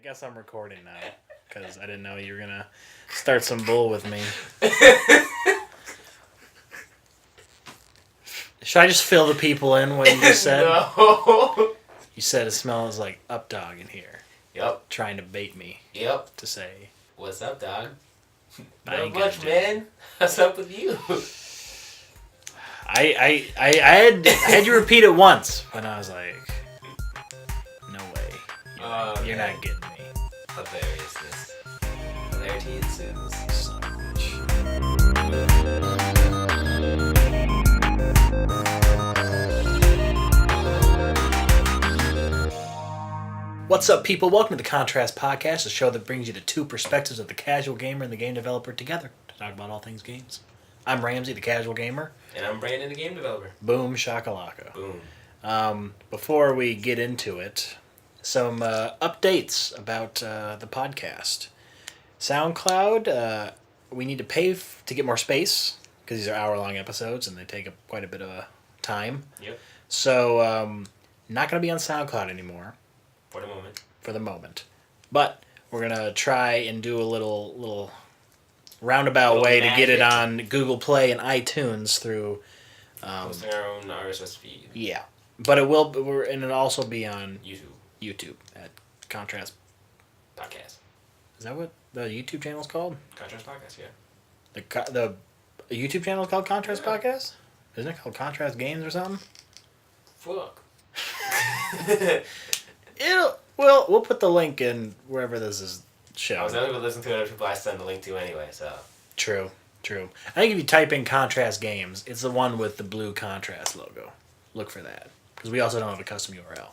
guess I'm recording now because I didn't know you were gonna start some bull with me. Should I just fill the people in what you just said? No. You said it smells like up dog in here. Yep. Trying to bait me. Yep. To say. What's up, dog? Not much, man. What's up with you? I had you repeat it once, and I was like, no way. You're not getting me. Hilariousness. Hilarity ensues. So much. What's up, people? Welcome to the Contrast Podcast, a show that brings you the two perspectives of the casual gamer and the game developer together to talk about all things games. I'm Ramsey, the casual gamer. And I'm Brandon, the game developer. Boom shakalaka. Boom. Before we get into it, some updates about the podcast. SoundCloud, we need to pay to get more space because these are hour-long episodes and they take up quite a bit of time. Yep. So, not going to be on SoundCloud anymore. For the moment. But we're going to try and do a little roundabout way to get it on Google Play and iTunes through... posting our own RSS feed. Yeah. But it'll also be on YouTube at Contrast Podcast. Is that what the YouTube channel is called? Contrast Podcast, yeah. The YouTube channel is called Contrast Podcast? Isn't it called Contrast Games or something? Fuck. We'll put the link in wherever this is shown. I was only going to listen to other people I send the link to anyway, so. True. I think if you type in Contrast Games, it's the one with the blue Contrast logo. Look for that. Because we also don't have a custom URL.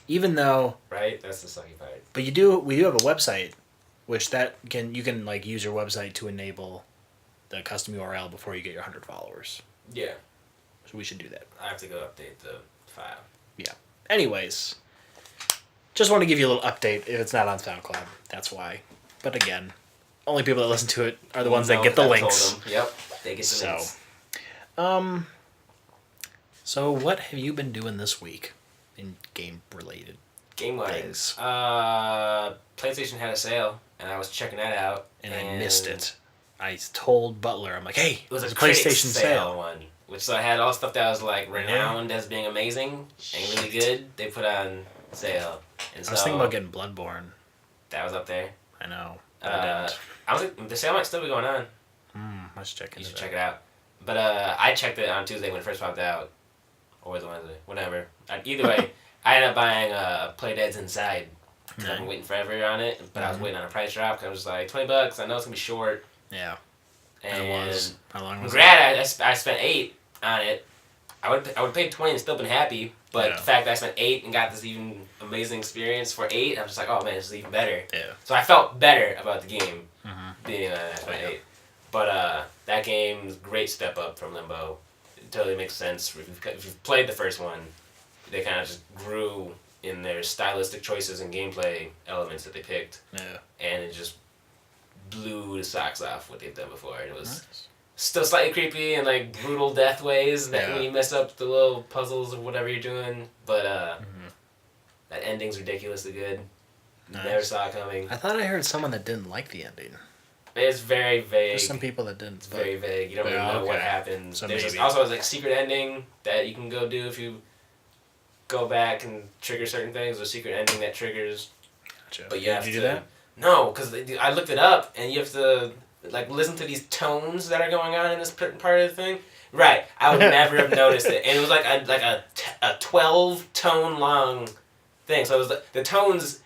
Even though... Right? That's the sucky part. But we do have a website, which you can like use your website to enable the custom URL before you get your 100 followers. Yeah. So we should do that. I have to go update the file. Yeah. Anyways, just want to give you a little update if it's not on SoundCloud. That's why. But again, only people that listen to it are the ones that get the links. Yep. They get the links. So what have you been doing this week in game-related Game-wise, PlayStation had a sale, and I was checking that out. And I missed it. I told Butler, I'm like, hey, it was a PlayStation sale one. Which so I had all stuff that was like renowned as being amazing and really good. They put on sale. And so I was thinking about getting Bloodborne. That was up there. I know. The sale might still be going on. I should check it out. You should check it out. But I checked it on Tuesday when it first popped out. Or was it Wednesday? Whatever. Either way, I ended up buying Play Dead's Inside. Because I've been waiting forever on it. But I was waiting on a price drop. Because I was like, $20. I know it's going to be short. Yeah. And it was. How long was it? I spent $8 on it. I would have paid $20 and still been happy. But the fact that I spent $8 and got this even amazing experience for $8, I'm just like, oh man, this is even better. Yeah. So I felt better about the game being on $8. But that game's great step up from Limbo. It totally makes sense. If you've played the first one, they kind of just grew in their stylistic choices and gameplay elements that they picked. Yeah. And it just blew the socks off what they've done before. It was still slightly creepy and like brutal death ways that when you mess up the little puzzles or whatever you're doing. But that ending's ridiculously good. Nice. Never saw it coming. I thought I heard someone that didn't like the ending. It's very vague. There's some people that didn't. It's very vague. You don't really know what happens. So There's also a secret ending that you can go do if you go back and trigger certain things. There's a secret ending that triggers. Gotcha. But you have Did you do that? No, because I looked it up and you have to like listen to these tones that are going on in this part of the thing. Right. I would never have noticed it. And it was like a 12-tone long thing. So it was the tones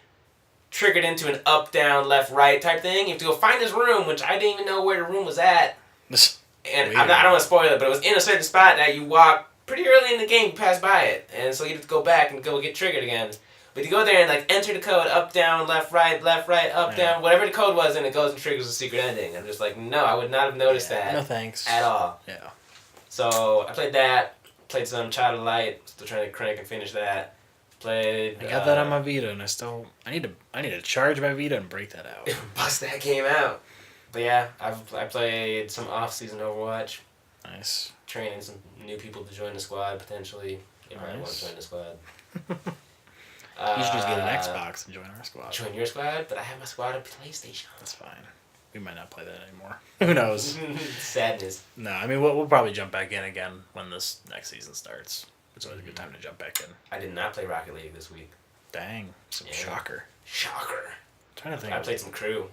triggered into an up, down, left, right type thing. You have to go find this room, which I didn't even know where the room was at. And I don't want to spoil it, but it was in a certain spot that you walk pretty early in the game, you pass by it. And so you have to go back and go get triggered again. But you go there and like enter the code, up, down, left, right, up, down, whatever the code was, and it goes and triggers a secret ending. I'm just like, no, I would not have noticed that. No thanks. At all. Yeah. So I played that, played some Child of Light, still trying to crank and finish that. I got that on my Vita, and I need to charge my Vita and break that out. Bust that game out. But yeah, I played some off-season Overwatch. Nice. Training some new people to join the squad potentially. They probably want to join the squad. You should just get an Xbox and join our squad. Join your squad, but I have my squad on PlayStation. That's fine. We might not play that anymore. Who knows? Sadness. No, I mean, we'll probably jump back in again when this next season starts. It's always a good time to jump back in. I did not play Rocket League this week. Dang. Shocker. Shocker. I'm trying to think. I played some Crew.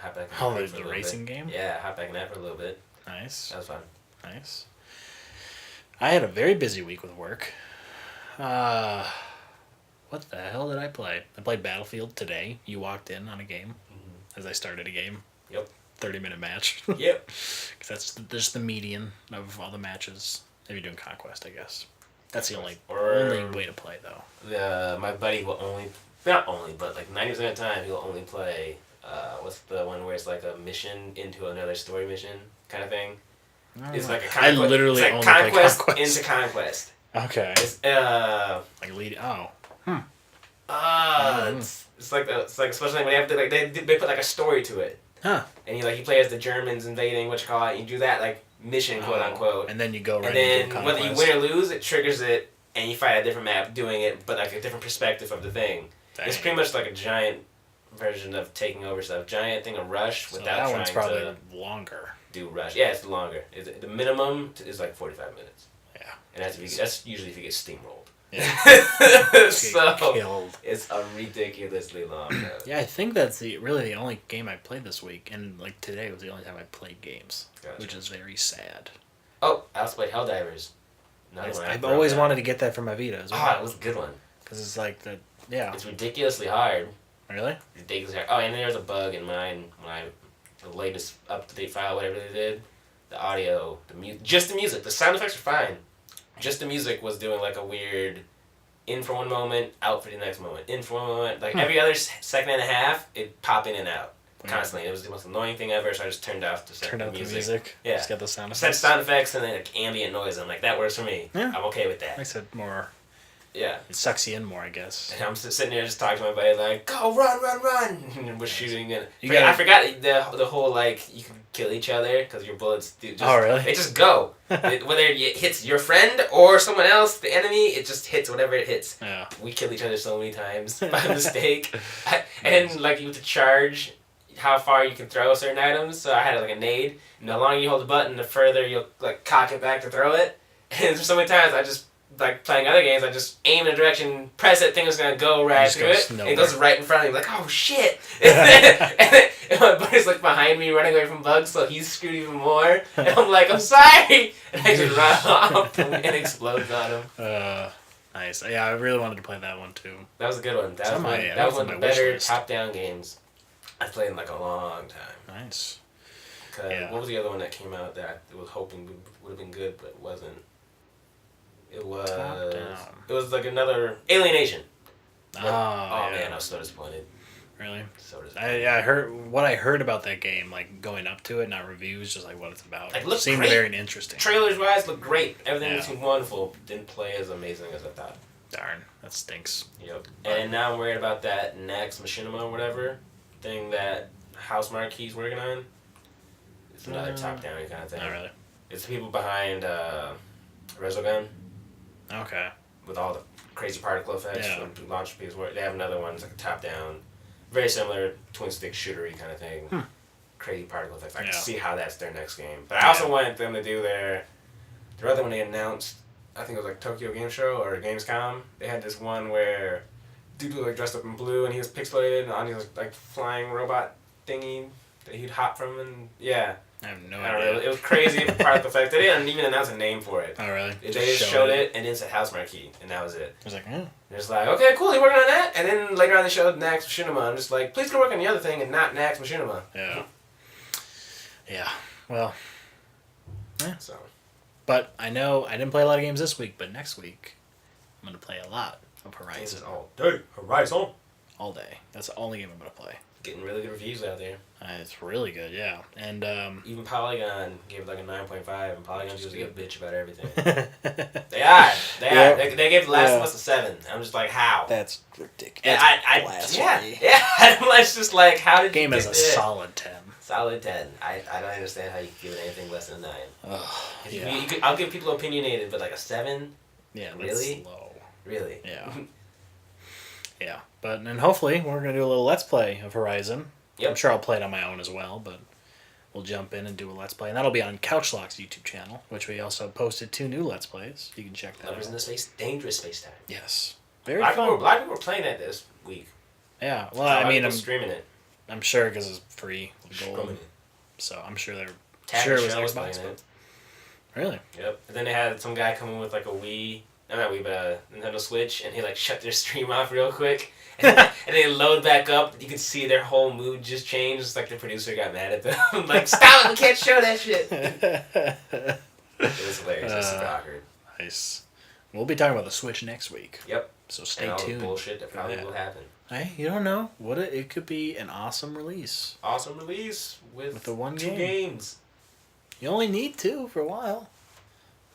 I back in the racing game? Yeah, I hopped back in that for a little bit. Nice. That was fun. Nice. I had a very busy week with work. What the hell did I play? I played Battlefield today. You walked in on a game as I started a game. Yep. 30-minute match. Yep. Because that's just the median of all the matches. If you're doing Conquest, I guess. That's the only way to play, though. My buddy will not only, but like 90% of the time, he'll only play, what's the one where it's like a mission into another story mission kind of thing? It's like a Conquest. I literally it's like only Conquest play Conquest. into Conquest. Okay. It's, like lead. Oh. It's like especially when they have to like they put like a story to it. Huh. And you play as the Germans invading you do that like mission quote unquote. And then you go right into Conquest. Whether you win or lose, it triggers it, and you fight a different map doing it, but like a different perspective of the thing. Dang. It's pretty much like a giant version of taking over stuff. Giant thing of Rush So without that one's probably to longer. do Rush. Yeah, it's longer. The minimum is like 45 minutes. Yeah. And that's usually if you get steamrolled. Yeah. So killed. it's a ridiculously long mode. Yeah, I think that's really the only game I played this week, and like today was the only time I played games, which is very sad. Oh, I also played Helldivers. I've always wanted to get that for my Vita as well. Ah, it was a good one. Because it's like It's ridiculously hard. Really? Ridiculously hard. Oh, and there's a bug in mine the latest up-to-date file, whatever they did. The audio, just the music. The sound effects are fine. Just the music was doing like a weird in for one moment, out for the next moment. In for one moment. Like every other second and a half, it pop in and out. Constantly. It was the most annoying thing ever, so I just turned off the music. Yeah. Just got the sound effects. Set sound effects and then like ambient noise. I'm like, that works for me. Yeah. I'm okay with that. I said more. Yeah. It sucks you in more, I guess. And I'm sitting there just talking to my buddy like, go, run, run, run! And we're shooting. And I forgot the whole, like, you can kill each other because your bullets do just... Oh, really? They just go. Whether it hits your friend or someone else, the enemy, it just hits whatever it hits. Yeah. We kill each other so many times by mistake. And, like, you have to charge how far you can throw certain items. So I had, like, a nade. And the longer you hold the button, the further you'll, like, cock it back to throw it. And so many times I just... Like playing other games, I just aim in a direction, press it, thing is gonna go right through it, and it goes right in front of me. Like, oh shit! and my buddy's like behind me, running away from bugs, so he's screwed even more. And I'm like, I'm sorry, and I just run off and it explodes on him. Nice. Yeah, I really wanted to play that one too. That was a good one. That was one of the better top-down games I've played in like a long time. Nice. Yeah. What was the other one that came out that I was hoping would have been good, but wasn't? It was like another Alienation. Oh yeah. Man, I was so disappointed. Really? So disappointed. I heard about that game, like going up to it, not reviews, just like what it's about. Like, it seemed very interesting. Trailers wise, looked great. Everything seemed wonderful. Didn't play as amazing as I thought. Darn, that stinks. Yep. And now I'm worried about that next Machinima or whatever thing that House Marquee's working on. It's another top-down kind of thing. Not really. It's the people behind Resogun. Okay. With all the crazy particle effects from launch people's work. They have another one, it's like a top-down, very similar twin-stick shootery kind of thing. Crazy particle effects. I can see how that's their next game. But I also wanted them to do their other one they announced, I think it was like Tokyo Game Show or Gamescom. They had this one where dude was like dressed up in blue and he was pixelated and on his like flying robot thingy that he'd hop from and I have no idea. It was crazy particle effect. They didn't even announce a name for it. Oh, really? They just showed it and then said House Marquee, and that was it. I was like, It's like, okay, cool, you're working on that? And then later on they showed Nax Machinima. I'm just like, please go work on the other thing and not Nax Machinima. Yeah. Yeah. Well. Yeah. So. But I know I didn't play a lot of games this week, but next week I'm going to play a lot of Horizon. All day. Horizon. All day. That's the only game I'm going to play. Getting really good reviews out there. It's really good, yeah. And even Polygon gave it like a 9.5, and Polygon's usually a bitch about everything. They are. They gave The Last of Us a 7. I'm just like, how? That's ridiculous. Yeah. I'm just like, how did game is a solid 10. Solid 10. I don't understand how you can give it anything less than a 9. I'll give people opinionated, but like a 7? Yeah, really? That's low. Really? Yeah. Yeah, and hopefully we're going to do a little Let's Play of Horizon. Yep. I'm sure I'll play it on my own as well, but we'll jump in and do a Let's Play. And that'll be on Couchlock's YouTube channel, which we also posted 2 new Let's Plays. You can check that Lovers out. in the Space, Dangerous Space Time. Yes. Very fun. fun. A lot of people were playing that this week. Yeah, well, I mean, I'm streaming it. I'm sure because it's free. Gold, so I'm sure they're sure it was playing Xbox. it. Really? Yep. And then they had some guy come in with like a Wii, not Wii, but a Nintendo Switch, and he like shut their stream off real quick. And they load back up. You can see their whole mood just changed. It's like the producer got mad at them. Like, stop it! We can't show that shit. It was hilarious. It was super awkward. Nice. We'll be talking about the Switch next week. Yep. So stay and tuned. Bullshit that probably will happen. Hey, you don't know. It could be an awesome release. Awesome release with the 2 games. You only need 2 for a while.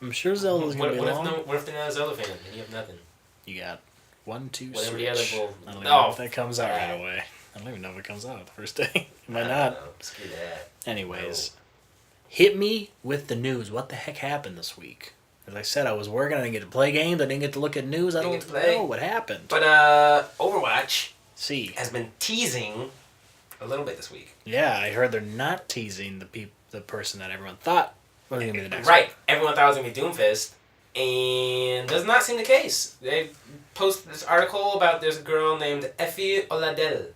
I'm sure Zelda's gonna be long. What if they're not a Zelda fan and you have nothing? You got 1, 2, whatever Switch. the other bull. I don't even know if that comes out right away. I don't even know if it comes out the first day. It might not. Screw that. Anyways, hit me with the news. What the heck happened this week? As I said, I was working. I didn't get to play games. I didn't get to look at news. I don't know what happened. But Overwatch has been teasing a little bit this week. Yeah, I heard they're not teasing the person that everyone thought was going to be the next Right. one. Everyone thought it was going to be Doomfist. And does not seem the case. They posted this article about there's a girl named Effie Oladele.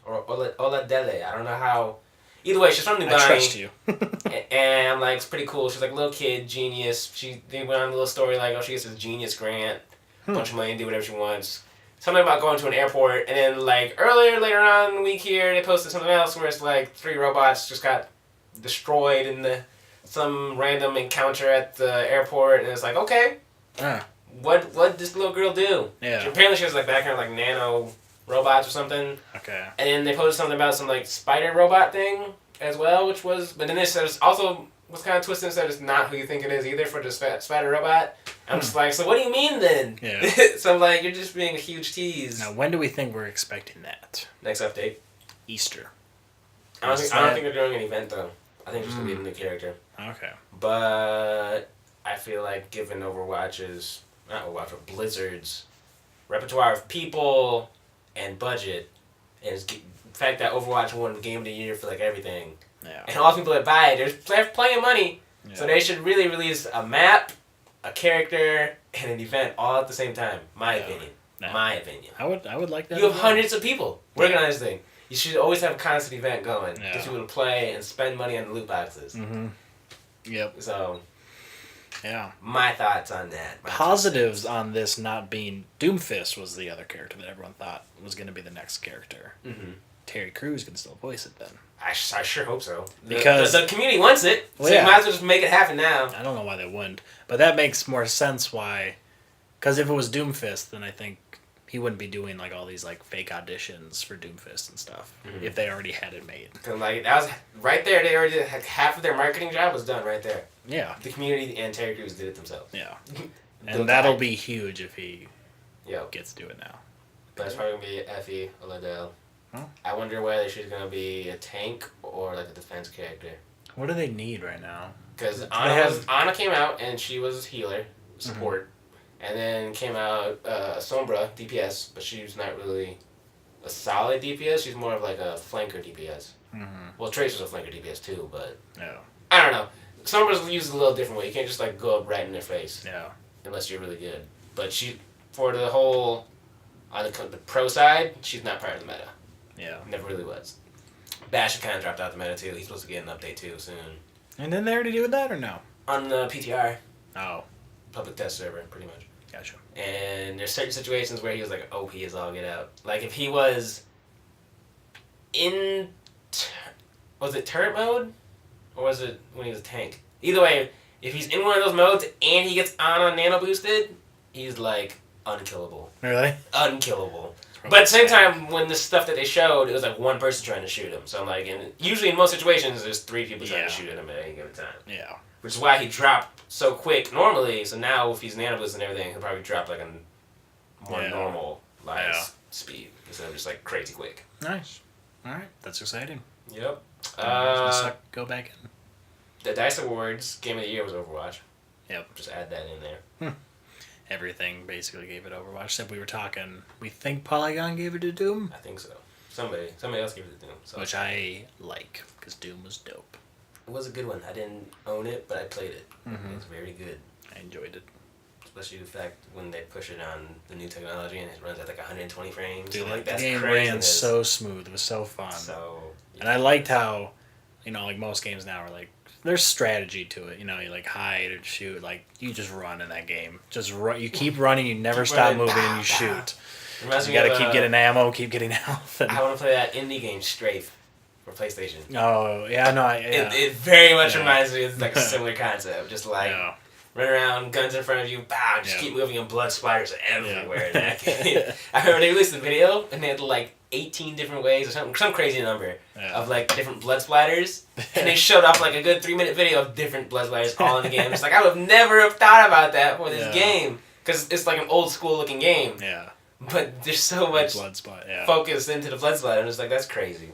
Or Oladele. I don't know how. Either way, she's from Dubai. I trust you. And I'm like, it's pretty cool. She's like a little kid, genius. They went on a little story like, oh, she gets this genius grant, bunch of money, and do whatever she wants. Something about going to an airport, and then like later on in the week here, they posted something else where it's like 3 robots just got destroyed in some random encounter at the airport, and it's like, okay, what did this little girl do? Yeah. Apparently she has like background like nano robots or something. Okay. And then they posted something about some like spider robot thing as well, but then they said it's also was kind of twisted and said it's not who you think it is either for the spider robot. I'm just like, so what do you mean then? Yeah. So I'm like, you're just being a huge tease. Now, when do we think we're expecting that? Next update. Easter. I don't think they're doing an event though. I think it's just gonna be a new character. Okay. But I feel like given Blizzard's repertoire of people and budget, and the fact that Overwatch won the Game of the Year for like everything, and all the people that buy it, they're plenty of money, so they should really release a map, a character, and an event all at the same time. My opinion. My opinion. I would like that. You have hundreds of people working on this thing. You should always have a constant event going. Get people to play and spend money on the loot boxes. Mm-hmm. Yep. So. Yeah. My thoughts on that. Positives on this not being Doomfist was the other character that everyone thought was going to be the next character. Mm-hmm. Terry Crews can still voice it then. I sure hope so. Because the community wants it, so you might as well just make it happen now. I don't know why they wouldn't, but that makes more sense why. Because if it was Doomfist, then I think he wouldn't be doing like all these like fake auditions for Doomfist and stuff if they already had it made. Cause like that was right there. They already had half of their marketing job was done right there. Yeah. The community and Terry Crews did it themselves. Yeah. And that'll be huge if he gets to do it now. But it's probably gonna be Effie Oladele. Huh? I wonder whether she's gonna be a tank or like a defense character. What do they need right now? Because Ana came out and she was healer, support. And then came out Sombra, DPS, but she's not really a solid DPS. She's more of like a flanker DPS. Mm-hmm. Well, Trace was a flanker DPS too, but I don't know. Sombra's used a little different way. You can't just like go up right in their face. Yeah. Unless you're really good. But for the whole, on the pro side, she's not part of the meta. Yeah. Never really was. Bash kind of dropped out the meta too. He's supposed to get an update too soon. And then they already do that or no? On the PTR. Oh. Public test server, pretty much. Gotcha. And there's certain situations where he was like OP as all get out. Like if he was in, was it turret mode? Or was it when he was a tank? Either way, if he's in one of those modes and he gets on nano boosted, he's like unkillable. Really? Unkillable. But at the same time, when the stuff that they showed, it was like one person trying to shoot him. So I'm like, and usually in most situations, there's 3 people trying to shoot at him at any given time. Yeah. Which is why he dropped so quick normally. So now if he's nano boosted and everything, he'll probably drop like a more normal speed instead of just like crazy quick. Nice. All right, that's exciting. Yep. Go back in. The DICE Awards Game of the Year was Overwatch. Yep. Just add that in there. everything basically gave it Overwatch. Except we were talking. We think Polygon gave it to Doom. I think so. Somebody else gave it to Doom. So. Which I like because Doom was dope. It was a good one. I didn't own it, but I played it. Mm-hmm. It was very good. I enjoyed it. Especially the fact when they push it on the new technology and it runs at like 120 frames. Dude, like the that's game craziness. ran so smooth. It was so fun. So, yeah. And I liked how, like most games now are like, there's strategy to it. You like hide or shoot. Like you just run in that game. Just run. You keep running. You never stop moving, and you shoot. You got to keep getting ammo, keep getting health. I want to play that indie game Strafe for PlayStation. Oh yeah, no, yeah. It very much reminds me of like a similar concept. Just like. Yeah. Run around, guns in front of you, bow, just keep moving, and blood splatters everywhere in that game. I remember they released the video, and they had like 18 different ways, or some crazy number, of like different blood splatters, and they showed up like a good 3-minute video of different blood splatters all in the game. It's like, I would never have thought about that for this game, because it's like an old school looking game. Yeah. But there's so much blood spot, focus into the blood splatter, and it's like, that's crazy.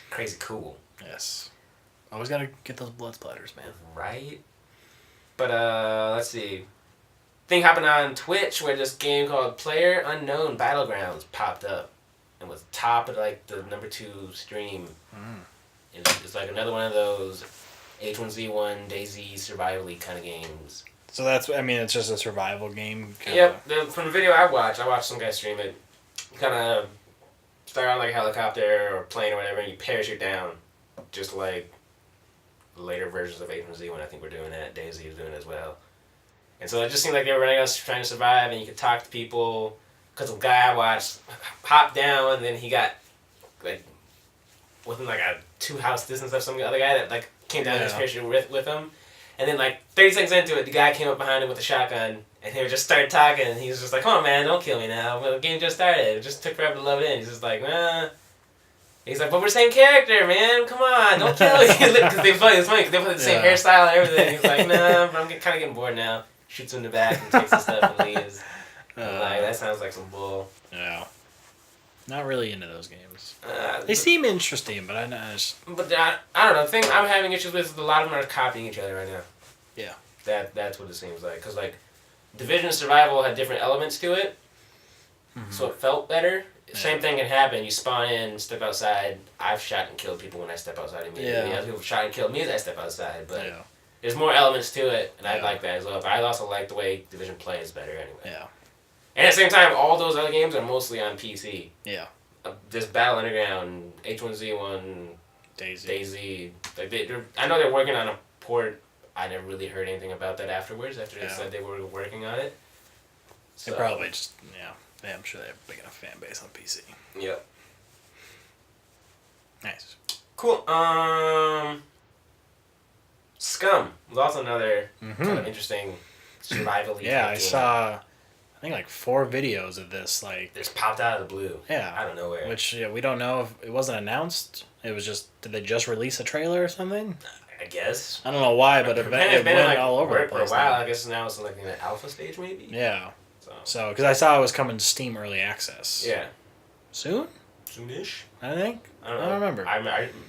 Crazy cool. Yes. Always gotta get those blood splatters, man. Right? But, let's see. Thing happened on Twitch where this game called Player Unknown Battlegrounds popped up and was top of, like, the number 2 stream. It's like another one of those H1Z1, DayZ, survival-y kind of games. So it's just a survival game? Yep. From the video I watched some guy stream it. You kind of start on, like, a helicopter or plane or whatever, and you parachute down. Just like later versions of H1Z1, I think we're doing that. DayZ is doing it as well. And so it just seemed like they were running us trying to survive, and you could talk to people. Because the guy I watched hopped down, and then he got, like, within, like, a 2-house distance of some other guy that, like, came down his parachute with him. And then, like, 30 seconds into it, the guy came up behind him with a shotgun, and he just started talking, and he was just like, come on, man, don't kill me now. Well, the game just started. It just took forever to load in. He's just like, nah. He's like, but we're the same character, man. Come on, don't kill me. Because it's funny because they put the same hairstyle and everything. He's like, nah, but I'm kind of getting bored now. Shoots him in the back and takes his stuff and leaves. Like, that sounds like some bull. Yeah. Not really into those games. They seem interesting, but I don't know. The thing I'm having issues with is a lot of them are copying each other right now. Yeah. That's what it seems like. Because, like, Division Survival had different elements to it, so it felt better. Same thing can happen. You spawn in, step outside. I've shot and killed people when I step outside immediately. Other people have shot and killed me as I step outside. But there's more elements to it, and I like that as well. But I also like the way Division plays better anyway. Yeah. And at the same time, all those other games are mostly on PC. Yeah. This Battle Underground, H1Z1, DayZ. Like I know they're working on a port. I never really heard anything about that afterwards. After they said they were working on it. So, they probably just I'm sure they have a big enough fan base on PC. Yep. Nice. Cool. Scum was also another kind of interesting survival-y I saw, I think, like 4 videos of this. Like, just popped out of the blue. Yeah. Out of nowhere. Which we don't know if it wasn't announced. It was just, did they just release a trailer or something? I guess. I don't know why, but it went like, all over the place. For a while. I guess now it's like in the alpha stage, maybe? Yeah. So, because I saw it was coming to Steam Early Access. Yeah. Soon? Soonish? I think. I don't remember.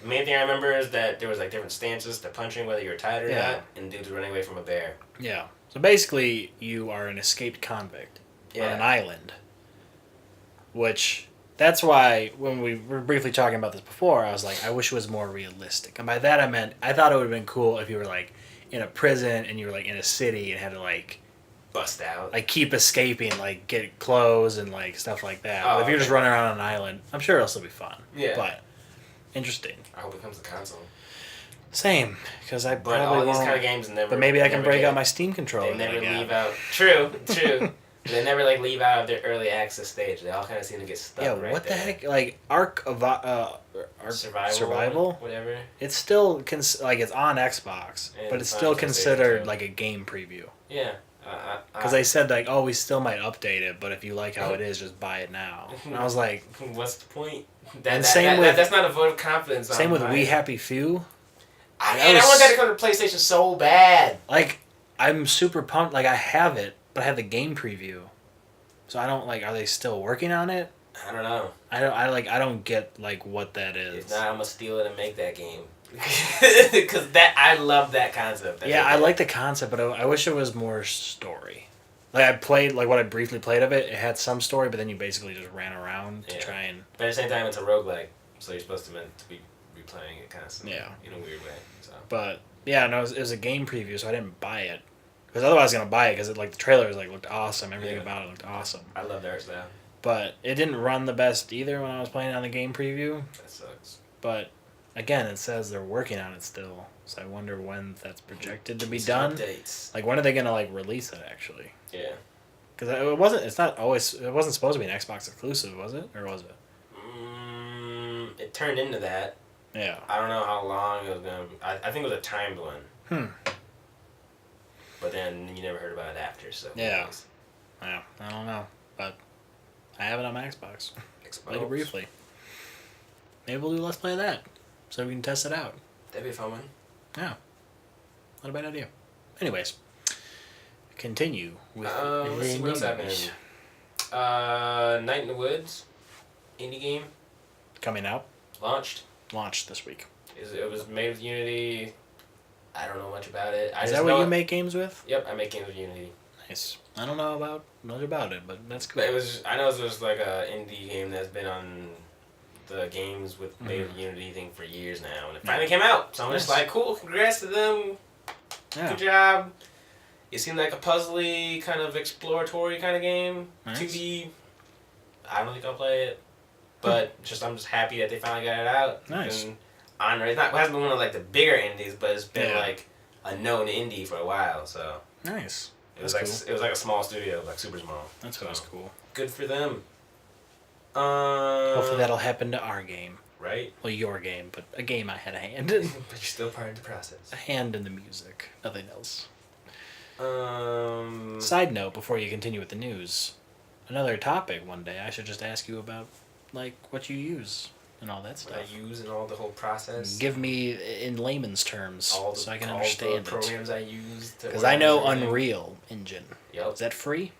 Main thing I remember is that there was like different stances to punching, whether you were tied or not, and dudes running away from a bear. Yeah. So basically, you are an escaped convict on an island. Which, that's why, when we were briefly talking about this before, I was like, I wish it was more realistic. And by that I meant, I thought it would have been cool if you were like in a prison and you were like in a city and had to like bust out, like keep escaping, like get clothes and like stuff like that. But if you're just running around on an island, I'm sure it'll still be fun. Yeah, but interesting. I hope it comes to console. Same, because I probably all these kind of games never. But maybe I can break out my Steam controller. They never leave out. True. They never like leave out of their early access stage. They all kind of seem to get stuck. Yeah, what the heck? Like Ark Survival, whatever. It's still like it's on Xbox, but it's still considered like a game preview. Yeah. Because they said like, oh, we still might update it, but if you like how it is, just buy it now. And I was like, what's the point? That's not a vote of confidence. Same with We Happy Few. I want that to come to PlayStation so bad. Like, I'm super pumped. Like, I have it, but I have the game preview, so I don't like. Are they still working on it? I don't know. I don't get like what that is. If not, I'm gonna steal it and make that game. Because I love that concept. I like the concept, but I wish it was more story. Like I played, like what I briefly played of it, it had some story, but then you basically just ran around to try and... But at the same time, it's a roguelike, so you're supposed to be replaying it constantly in a weird way. So. But, yeah, no, it was a game preview, so I didn't buy it. Because otherwise I was going to buy it, because the trailers looked awesome. Everything about it looked awesome. I love the art style. But it didn't run the best either when I was playing it on the game preview. That sucks. But, again, it says they're working on it still. So I wonder when that's projected to be done. Updates. Like, when are they going to, release it, actually? Yeah. Because it wasn't supposed to be an Xbox exclusive, was it? Or was it? It turned into that. Yeah. I don't know how long it was going to... I think it was a timed one. But then you never heard about it after, so... Yeah. Yeah, I don't know. But I have it on my Xbox. Played it briefly. Maybe we'll do Let's Play of that, so we can test it out. That'd be a fun one. Yeah. Not a bad idea. Anyways. Continue with let's see what else happened. Night in the Woods. Indie game. Coming out. Launched this week. It was made with Unity. I don't know much about it. Is that what you make games with? Yep, I make games with Unity. Nice. I don't know much about it, but that's cool. I know it was like a indie game that's been on the games with made with Unity thing for years now, and it finally came out. So I'm just like, cool, congrats to them. Yeah. Good job. It seemed like a puzzly, kind of exploratory kind of game. Nice. 2D. I don't think I'll play it, but I'm just happy that they finally got it out. Nice. And it hasn't been one of the bigger indies, but it's been a known indie for a while. So nice. It was like a small studio, super small. That's cool. Good for them. Hopefully that'll happen to our game. Right? Well, your game, but a game I had a hand in. But you're still part of the process. A hand in the music. Nothing else. Side note, before you continue with the news, another topic one day, I should just ask you about, what you use and all that stuff. What I use and all the whole process. Give me, in layman's terms, so I can understand all the programs I use. Because I know Unreal Engine. Yep. Is that free?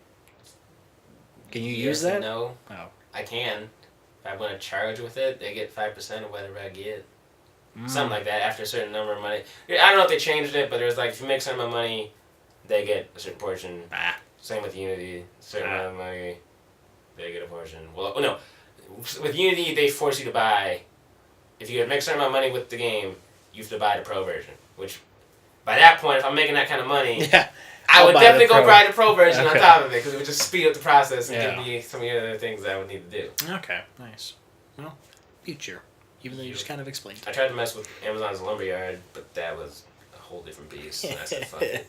Can you use that? No. Oh. I can. If I want to charge with it, they get 5% of whatever I get. Something like that, after a certain number of money. I don't know if they changed it, but there's if you make some amount of money, they get a certain portion. Same with Unity. Certain amount of money, they get a portion. Well, no. With Unity, they force you to buy. If you make a certain amount of money with the game, you have to buy the pro version. Which, by that point, if I'm making that kind of money, I would definitely go buy the pro version on top of it, because it would just speed up the process and give me some of the other things that I would need to do. Okay, nice. Well, future. Even though you just kind of explained it. I tried to mess with Amazon's Lumberyard, but that was a whole different beast. And I said, fuck it.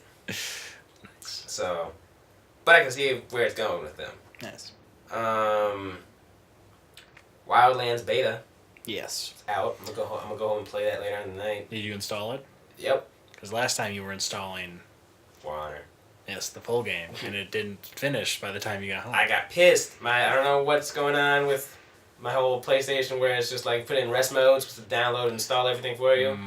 So, but I can see where it's going with them. Nice. Wildlands beta. Yes. It's out. I'm gonna go home and play that later in the night. Did you install it? Yep. Because last time you were installing For Honor. Yes, the full game, and it didn't finish by the time you got home. I got pissed. I don't know what's going on with my whole PlayStation, where it's just put in rest mode, supposed to download and install everything for you.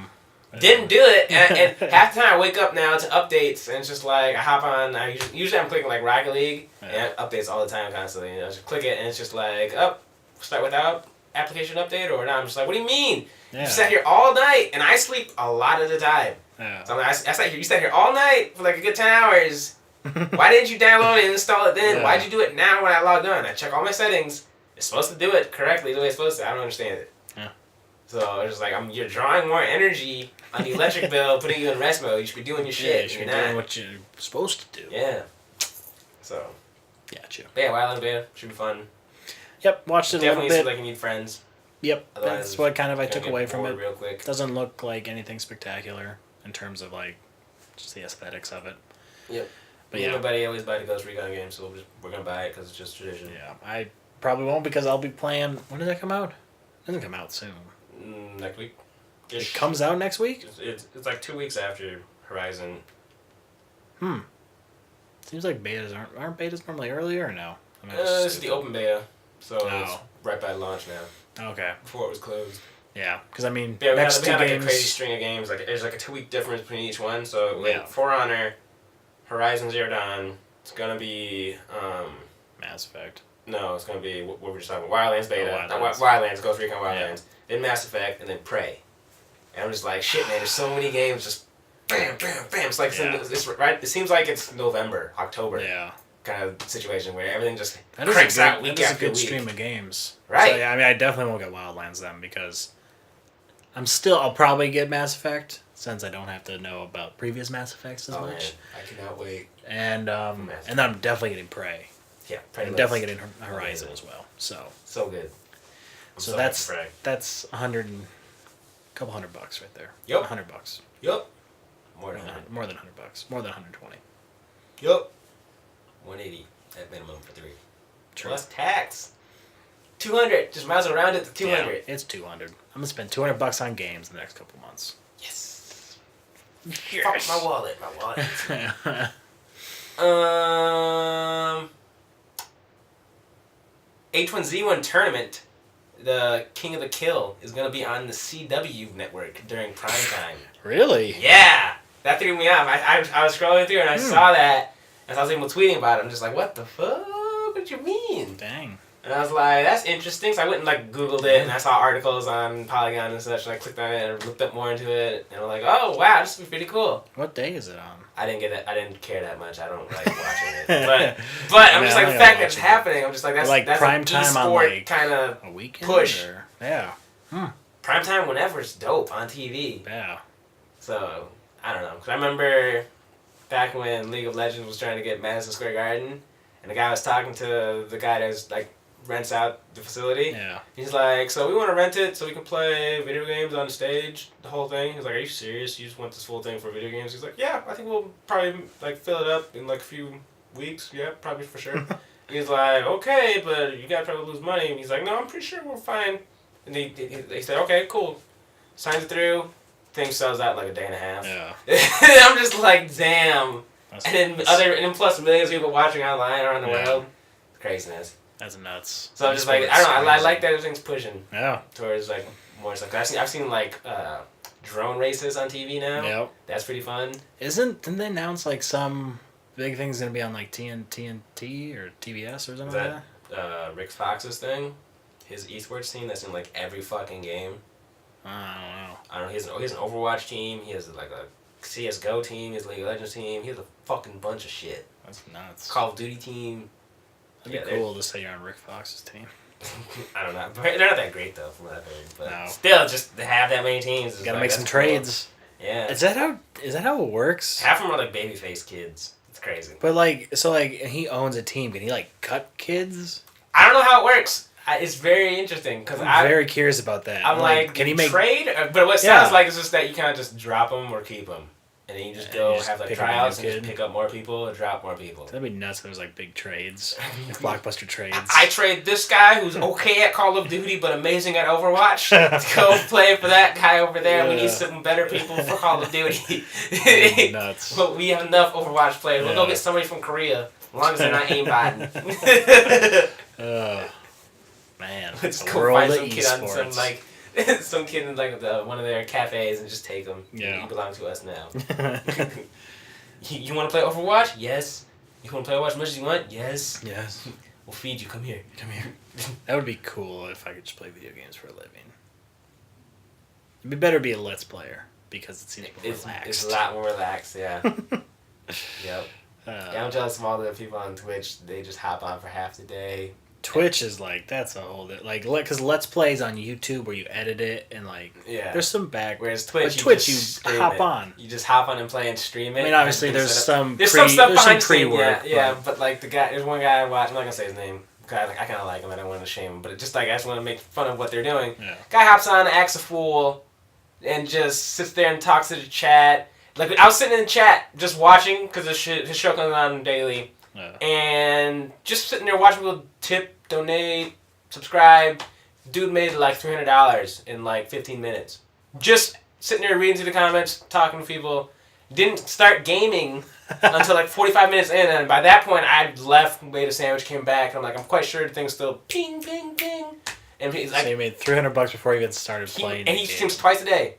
Didn't do it, and half the time I wake up now to updates, and it's just I hop on. Usually I'm clicking Rocket League, and updates all the time constantly. And I just click it, and it's just start without application update, or not. I'm just what do you mean? Yeah. You sat here all night, and I sleep a lot of the time. Yeah. So I sat here. You sat here all night for a good 10 hours. Why didn't you download it and install it then? Yeah. Why'd you do it now when I logged on? I check all my settings. It's supposed to do it correctly the way it's supposed to. I don't understand it. Yeah. So it's just you're drawing more energy on the electric bill, putting you in rest mode. You should be doing your shit. Yeah, you should be doing what you're supposed to do. Yeah. So. Gotcha. But yeah, Wildlands beta should be fun. Yep, watched it a little bit. Definitely seems like you need friends. Yep, that's what I took away from it. Real quick. Doesn't look like anything spectacular in terms of just the aesthetics of it. Yep. But yeah, everybody always buy the Ghost Recon game, so we're gonna buy it because it's just tradition. Yeah, I probably won't because I'll be playing. When did that come out? It doesn't come out soon. Next week. It comes out next week? It's 2 weeks after Horizon. Seems like betas aren't betas normally earlier or no? This is the open beta, so it's right by launch now. Okay. Before it was closed. Yeah, because we had a crazy string of games. There's a 2-week difference between each one. So For Honor, Horizon Zero Dawn, it's gonna be Mass Effect. No, it's gonna be what we were just talking about. Wildlands beta. Wildlands. Ghost Recon Wildlands. Then Mass Effect, and then Prey. And I'm just shit, man. There's so many games. Just bam, bam, bam. It's right. It seems like it's November, October. Yeah. kind of situation where everything just cranks out week after week. That is a good stream of games. Right. So, yeah, I mean, I definitely won't get Wildlands then because I'll probably get Mass Effect since I don't have to know about previous Mass Effects as much. Man, I cannot wait. And then I'm definitely getting Prey. Yeah, Prey. I'm definitely getting Horizon as well. So good. So that's couple $100 right there. Yep. $100. Yep. More than $100. More than $120. Yep. 180 at minimum for 3. True. Plus tax. 200. Just might as well round it to 200. Yeah, it's 200. I'm gonna spend $200 on games in the next couple months. Yes. Yes. Fuck my wallet. H1Z1 tournament. The King of the Kill is gonna be on the CW network during prime time. Really? Yeah, that threw me off. I was scrolling through and I saw that, and I was even tweeting about it. I'm just like, what the fuck? What you mean? Dang. And I was like, that's interesting. So I went and like Googled it, and I saw articles on Polygon and such. And I clicked on it and looked up more into it, and I'm like, oh wow, this would be pretty cool. What day is it on? I didn't get it. I didn't care that much. I don't like watching it, but I'm just like the fact that it's happening. I'm just like that's like that's prime an time on like kind of a weekend push. Or? Yeah. Prime time whenever it's dope on TV. Yeah. So I don't know, because I remember back when League of Legends was trying to get Madison Square Garden, and the guy was talking to the guy that's like rents out the facility. Yeah. He's like, so we want to rent it so we can play video games on stage, the whole thing. He's like, are you serious? You just want this full thing for video games? He's like, yeah, I think we'll probably like fill it up in like a few weeks. Yeah, probably for sure. He's like, okay, but you gotta probably lose money. And he's like, no, I'm pretty sure we're fine. And they said, okay, cool. Signs it through. Thing sells out in like a day and a half. Yeah. I'm just like, damn. And then plus millions of people watching online around the world. Craziness. That's nuts. So I'm just like, I don't know. I like that everything's pushing. Yeah. Towards like more stuff. I've seen like drone races on TV now. Yep. That's pretty fun. Didn't they announce like some big thing's gonna be on like TNT or TBS or something like that? Rick Fox's thing, his esports team that's in like every fucking game. I don't know. He has an Overwatch team. He has like a CS:GO team. He has a League of Legends team. He has a fucking bunch of shit. That's nuts. Call of Duty team. That'd be cool to say you're on Rick Fox's team. I don't know. They're not that great though, from what I've heard. But no. Still, just to have that many teams. You gotta make some trades. Cool. Yeah. Is that how it works? Half of them are like babyface kids. It's crazy. But he owns a team. Can he like cut kids? I don't know how it works. It's very interesting because I'm very curious about that. I'm like, can he make trade? But what it sounds like is just that you kind of just drop them or keep them, and then you just go have like tryouts and just pick up more people and drop more people. That'd be nuts. If there's like big trades, like blockbuster trades. I trade this guy who's okay at Call of Duty but amazing at Overwatch to go play for that guy over there. Yeah. We need some better people for Call of Duty. Nuts. But we have enough Overwatch players. We'll go get somebody from Korea, as long as they're not aimbotting. Man, let's go find some kid on some like some kid in like one of their cafes and just take them. Yeah, you belong to us now. You want to play Overwatch? Yes. You want to play Overwatch as much as you want? Yes. Yes. We'll feed you. Come here. Come here. That would be cool if I could just play video games for a living. It'd be better to be a Let's Player because it seems more relaxed. It's a lot more relaxed. Yeah. Yep. Yeah, I'm jealous of all the people on Twitch. They just hop on for half the day. Twitch is like that's a whole because Let's Plays on YouTube where you edit it and like there's some back. Whereas Twitch you hop on. You just hop on and play and stream it. I mean, obviously there's some stuff behind pre-work. Yeah, but like there's one guy I watch. I'm not gonna say his name. I kind of like him. I don't want to shame him, but just like I just want to make fun of what they're doing. Yeah. Guy hops on, acts a fool, and just sits there and talks to the chat. Like I was sitting in the chat just watching because his show comes on daily. Yeah. And just sitting there watching people tip, donate, subscribe. Dude made like $300 in like 15 minutes. Just sitting there reading through the comments, talking to people. Didn't start gaming until like 45 minutes in, and by that point I'd left, made a sandwich, came back, and I'm like, I'm quite sure the thing's still ping, ping, ping. And he's like, so you made $300 before you even started playing. And he streams twice a day.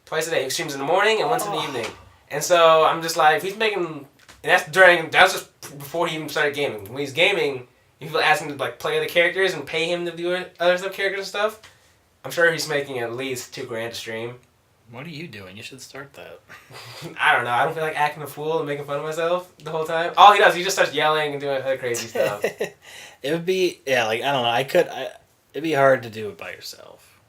Twice a day. He streams in the morning and once in the evening. And so I'm just like, if he's making. And that was just before he even started gaming. When he's gaming, people ask him to like play other characters and pay him to do other stuff, characters and stuff. I'm sure he's making at least $2,000 a stream. What are you doing? You should start that. I don't know. I don't feel like acting a fool and making fun of myself the whole time. All he does, he just starts yelling and doing other crazy stuff. It would be, I don't know. It'd be hard to do it by yourself.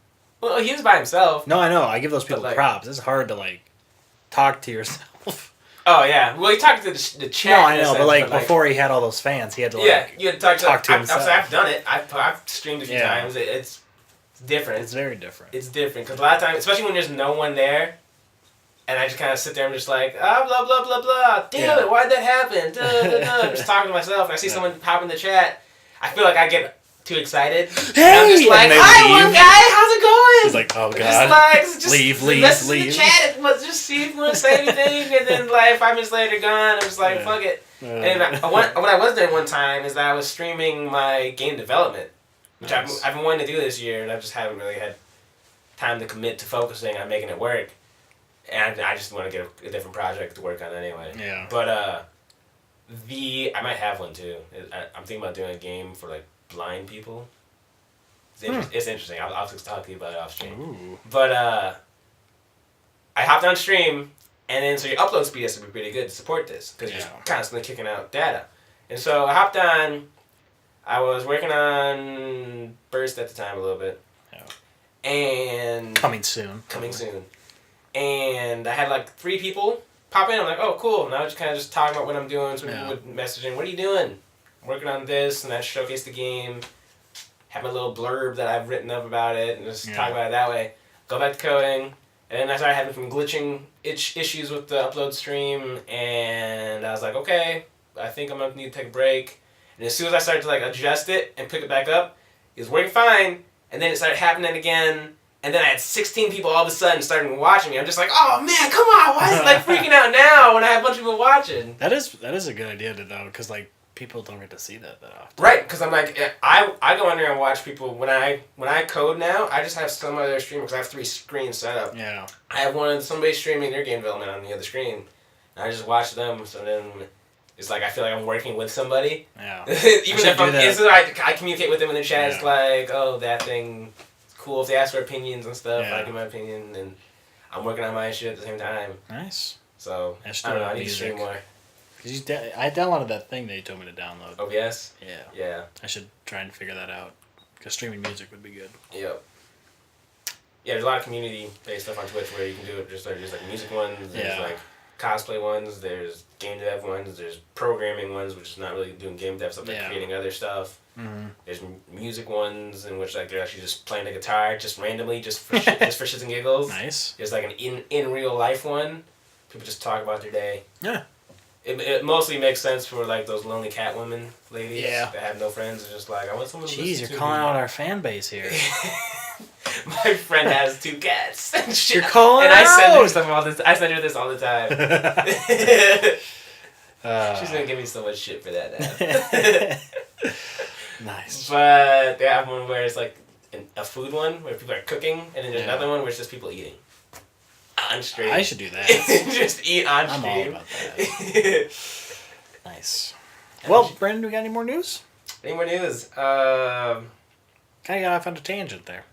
Well, he was by himself. No, I know. I give those people props. It's hard to, talk to yourself. Oh, yeah. Well, he talked to the chat. No, I know, but, before he had all those fans, he had to, you had to talk to himself. I've done it. I've streamed a few times. It's different. It's very different. It's different. Because a lot of times, especially when there's no one there, and I just kind of sit there and just blah, blah, blah, blah. Damn it, why'd that happen? I'm just talking to myself, and I see someone pop in the chat. I feel like I get too excited. Hey! And I'm just like, hi, one guy, how's it going? He's like, oh, God. Just leave. The chat, let's just see if you want to say anything. And then, 5 minutes later, gone. I'm just like, fuck it. And what I was doing one time is that I was streaming my game development, which I've been wanting to do this year, and I just haven't really had time to commit to focusing on making it work. And I just want to get a different project to work on anyway. Yeah. But I might have one too. I'm thinking about doing a game for blind people. It's interesting. I'll talk to you about it off stream. Ooh. But I hopped on stream, and then so your upload speed has to be pretty good to support this because you're constantly kicking out data. And so I hopped on. I was working on Burst at the time a little bit. Yeah. And coming soon. And I had 3 people pop in. I'm like, oh, cool. And I was kind of just talking about what I'm doing. So people would messaging, what are you doing? I'm working on this, and I showcase the game. Have a little blurb that I've written up about it, and just talk about it that way. Go back to coding, and then I started having some glitching issues with the upload stream, and I was like, okay, I think I'm going to need to take a break. And as soon as I started to adjust it and pick it back up, it was working fine, and then it started happening again. And then I had 16 people all of a sudden starting watching me. I'm just like, oh man, come on! Why is it freaking out now when I have a bunch of people watching? That is a good idea though, because people don't get to see that often. Right, because I'm I go in there and watch people when I code now. I just have some other streamer because I have 3 screens set up. Yeah. I have somebody streaming their game development on the other screen, and I just watch them. So then it's I feel like I'm working with somebody. Yeah. Even if I communicate with them in the chat. It's oh, that thing. Cool if they ask for opinions and stuff. I give my opinion, and I'm working on my shit at the same time. Nice. So I don't know. I need to stream more. I downloaded that thing that you told me to download. OBS. Yeah. I should try and figure that out because streaming music would be good. Yep. Yeah, there's a lot of community-based stuff on Twitch where you can do it. There's music ones. There's cosplay ones. There's game dev ones. There's programming ones, which is not really doing game dev stuff, creating other stuff. Mm-hmm. There's music ones in which they're actually just playing the guitar just randomly, just for shits and giggles. Nice. There's an in real life one. People just talk about their day. Yeah. It mostly makes sense for those lonely cat women ladies that have no friends. It's just I want someone to listen to. Jeez, you're calling out our fan base here. My friend has 2 cats. And shit. You're calling and out. I send her stuff all this. I send her this all the time. She's gonna give me so much shit for that now. Nice. But they have one where it's a food one where people are cooking, and then there's another one where it's just people eating on stream. I should do that. Just eat on stream. I'm all about that. Nice. Well, Brandon, we got any more news? Any more news? Kind of got off on a tangent there.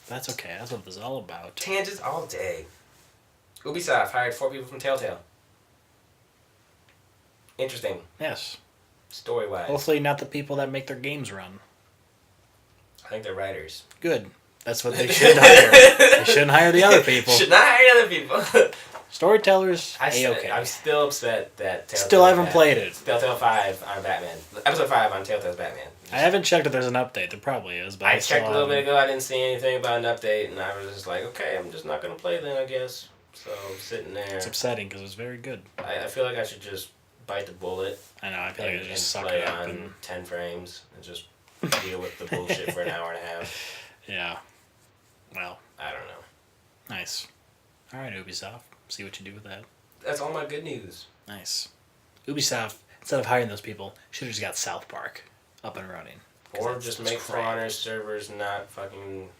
That's okay. That's what this is all about. Tangents all day. Ubisoft hired 4 people from Telltale. Interesting. Yes. Story-wise. Hopefully not the people that make their games run. I think they're writers. Good. That's what they should hire. They shouldn't hire the other people. Should not hire other people. Storytellers, okay. I'm still upset that Telltale still haven't played it. Telltale 5 on Batman. Episode 5 on Telltale's Batman. I haven't checked if there's an update. There probably is, but I checked a little bit ago. I didn't see anything about an update, and I was just like, okay, I'm just not going to play then, I guess. So I'm sitting there. It's upsetting because it was very good. I feel like I should just bite the bullet. I know. I feel like I just suck play it up on 10 frames and just deal with the bullshit for an hour and a half. Yeah. Well, I don't know. Nice. All right, Ubisoft. See what you do with that. That's all my good news. Nice. Ubisoft, instead of hiring those people, should have just got South Park up and running. Or just make For Honor servers not fucking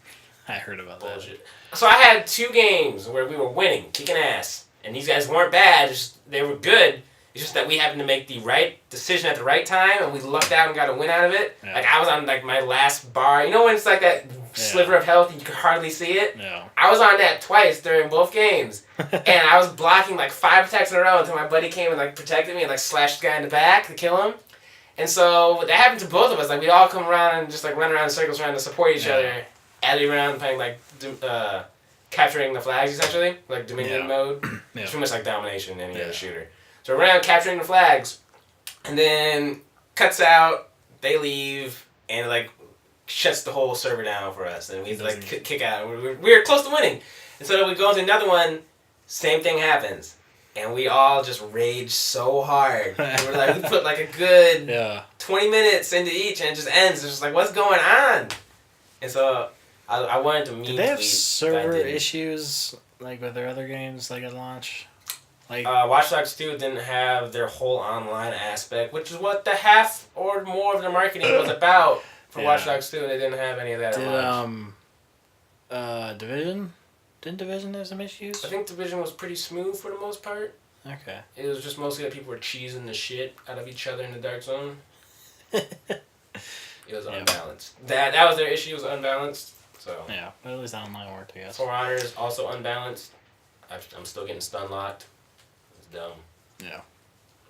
I heard about bullshit. That. So I had 2 games where we were winning, kicking ass. And these guys weren't bad, just they were good. It's just that we happened to make the right decision at the right time, and we lucked out and got a win out of it. Yeah. Like, I was on, like, my last bar. You know when it's like that sliver of health and you can hardly see it? Yeah. I was on that twice during both games. And I was blocking, like, 5 attacks in a row until my buddy came and, like, protected me and, like, slashed the guy in the back to kill him. And so that happened to both of us. Like, we'd all come around and just, like, run around in circles trying to support each other. Alley around playing, like, capturing the flags, essentially. Like, Dominion mode. It's pretty much like domination in any other shooter. So we're around capturing the flags, and then cuts out, they leave, and, like, shuts the whole server down for us. And we, like, kick out. We're close to winning. And so then we go into another one, same thing happens. And we all just rage so hard. And we're like, we put, like, a good 20 minutes into each, and it just ends. It's just like, what's going on? And so I wanted to meet. Did they have server issues, like, with their other games, like, at launch? Like, Watch Dogs 2 didn't have their whole online aspect, which is what the half or more of their marketing was about for Watch Dogs 2, and they didn't have any of that at launch. Division? Didn't Division have some issues? I think Division was pretty smooth for the most part. Okay. It was just mostly that people were cheesing the shit out of each other in the Dark Zone. It was unbalanced. That was their issue, was unbalanced. So yeah, but at least online worked, I guess. For Honor is also unbalanced. I'm still getting stun locked. Dumb. Yeah.